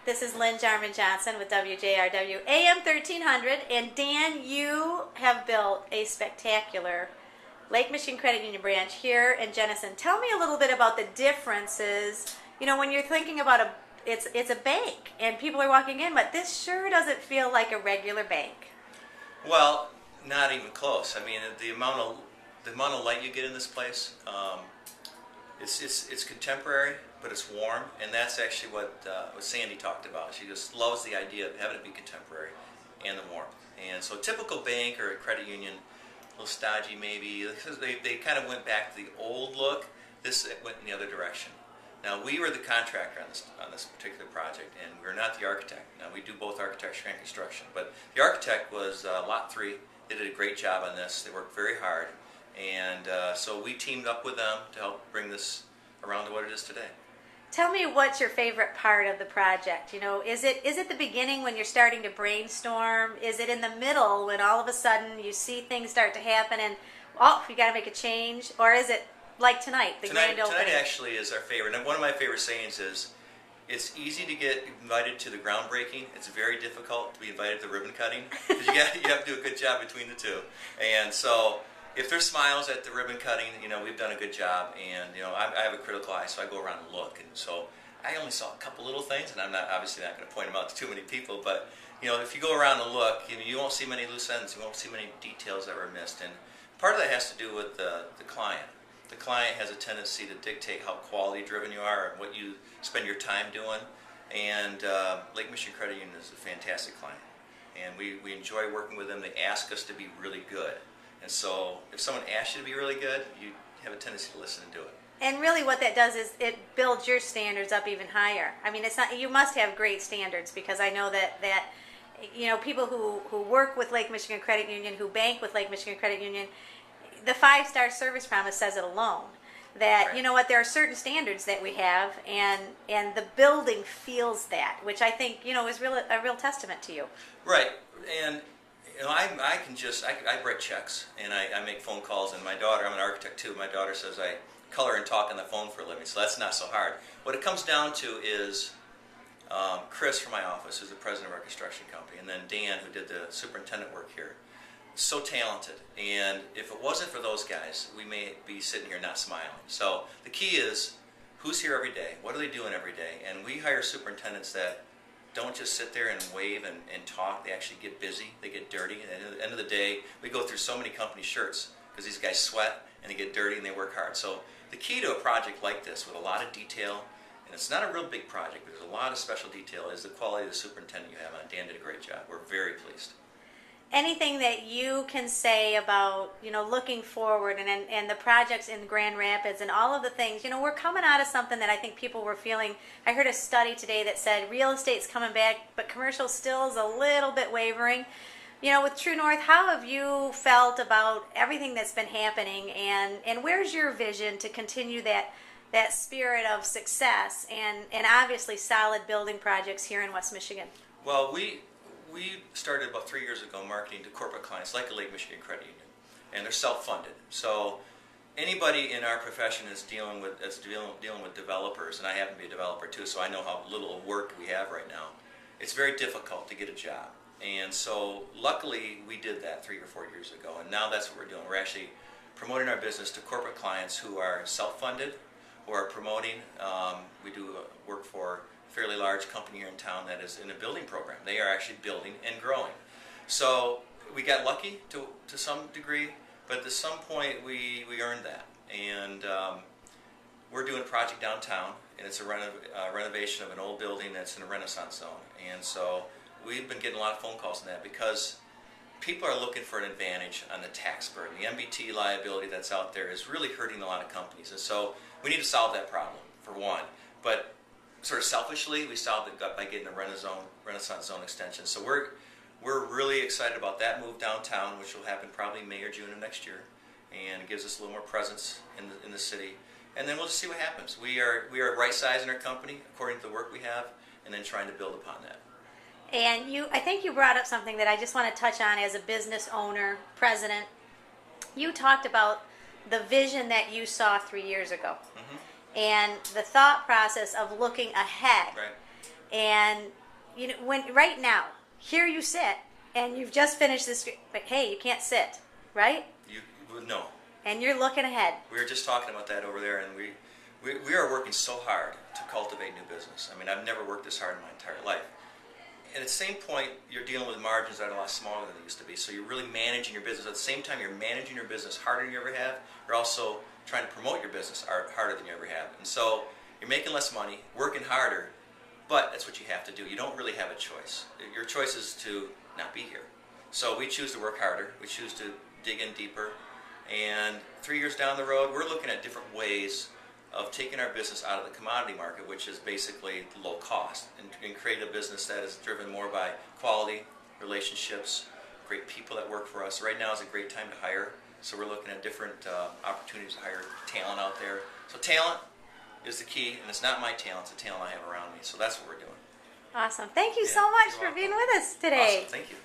This is Lynn Jarman Johnson with WJRW AM 1300. And Dan, you have built a spectacular Lake Michigan Credit Union branch here in Jenison. Tell me a little bit about the differences. You know, when you're thinking about it's a bank and people are walking in, but this sure doesn't feel like a regular bank. Well, not even close. I mean, the amount of light you get in this place, it's contemporary, but it's warm, and that's actually what Sandy talked about. She just loves the idea of having it be contemporary and the warmth. And so, a typical bank or a credit union, a little stodgy maybe. They kind of went back to the old look. This went in the other direction. Now, we were the contractor on this particular project, and we're not the architect. Now, we do both architecture and construction, but the architect was Lot 3. They did a great job on this. They worked very hard, and so we teamed up with them to help bring this around to what it is today. Tell me what's your favorite part of the project. You know, is it the beginning when you're starting to brainstorm? Is it in the middle when all of a sudden you see things start to happen and, oh, you got to make a change? Or is it like tonight, the grand opening? Tonight actually is our favorite. And one of my favorite sayings is, it's easy to get invited to the groundbreaking. It's very difficult to be invited to the ribbon cutting, because you have to do a good job between the two. And so, if there's smiles at the ribbon cutting, you know, we've done a good job. And you know, I have a critical eye, so I go around and look. And so, I only saw a couple little things, and I'm obviously not going to point them out to too many people. But you know, if you go around and look, you won't see many loose ends. You won't see many details that were missed. And part of that has to do with the client. The client has a tendency to dictate how quality-driven you are and what you spend your time doing. And Lake Michigan Credit Union is a fantastic client. And we enjoy working with them. They ask us to be really good. And so if someone asks you to be really good, you have a tendency to listen and do it. And really what that does is it builds your standards up even higher. I mean, it's not, you must have great standards, because I know that you know, people who work with Lake Michigan Credit Union, who bank with Lake Michigan Credit Union, the 5-star service promise says it alone. That, right. You know what, there are certain standards that we have, and the building feels that, which I think, you know, is a real testament to you. Right. And you know, I write checks, and I make phone calls, and my daughter, I'm an architect too, my daughter says I color and talk on the phone for a living, so that's not so hard. What it comes down to is Chris from my office, who's the president of our construction company, and then Dan, who did the superintendent work here. So talented, and if it wasn't for those guys, we may be sitting here not smiling. So the key is, who's here every day? What are they doing every day? And we hire superintendents that don't just sit there and wave and talk. They actually get busy. They get dirty. And at the end of the day, we go through so many company shirts because these guys sweat and they get dirty and they work hard. So the key to a project like this, with a lot of detail, and it's not a real big project, but there's a lot of special detail, is the quality of the superintendent you have on. Dan did a great job. We're very pleased. Anything that you can say about, you know, looking forward and the projects in Grand Rapids and all of the things, you know, we're coming out of something that I think people were feeling. I heard a study today that said real estate's coming back, but commercial still is a little bit wavering. You know, with TrueNorth, how have you felt about everything that's been happening, and where's your vision to continue that spirit of success and obviously solid building projects here in West Michigan? Well, we started about 3 years ago marketing to corporate clients like the Lake Michigan Credit Union, and they're self-funded. So anybody in our profession is dealing with developers, and I happen to be a developer too, so I know how little work we have right now. It's very difficult to get a job, and so luckily we did that 3 or 4 years ago, and now that's what we're doing. We're actually promoting our business to corporate clients who are self-funded, who are promoting. We do work for fairly large company here in town that is in a building program. They are actually building and growing. So we got lucky to some degree, but at some point we earned that. And we're doing a project downtown, and it's a renovation of an old building that's in a Renaissance zone. And so we've been getting a lot of phone calls on that, because people are looking for an advantage on the tax burden. The MBT liability that's out there is really hurting a lot of companies. And so we need to solve that problem, for one. But sort of selfishly, we solved it by getting a Renaissance Zone extension. So we're really excited about that move downtown, which will happen probably May or June of next year, and it gives us a little more presence in the city. And then we'll just see what happens. We are right sizing our company according to the work we have, and then trying to build upon that. And I think you brought up something that I just want to touch on as a business owner, president. You talked about the vision that you saw 3 years ago. Mm-hmm. And the thought process of looking ahead. Right. And when right now, here you sit, and you've just finished this, but hey, you can't sit, right? No. And you're looking ahead. We were just talking about that over there, and we are working so hard to cultivate new business. I mean, I've never worked this hard in my entire life. And at the same point, you're dealing with margins that are a lot smaller than they used to be. So you're really managing your business. At the same time, you're managing your business harder than you ever have. You're also trying to promote your business harder than you ever have. And so you're making less money, working harder, but that's what you have to do. You don't really have a choice. Your choice is to not be here. So we choose to work harder. We choose to dig in deeper. And 3 years down the road, we're looking at different ways of taking our business out of the commodity market, which is basically low cost, and create a business that is driven more by quality, relationships, great people that work for us. Right now is a great time to hire, so we're looking at different opportunities to hire talent out there. So talent is the key, and it's not my talent, it's the talent I have around me. So that's what we're doing. Awesome. Thank you so much you're for being welcome. with us today. Awesome. Thank you.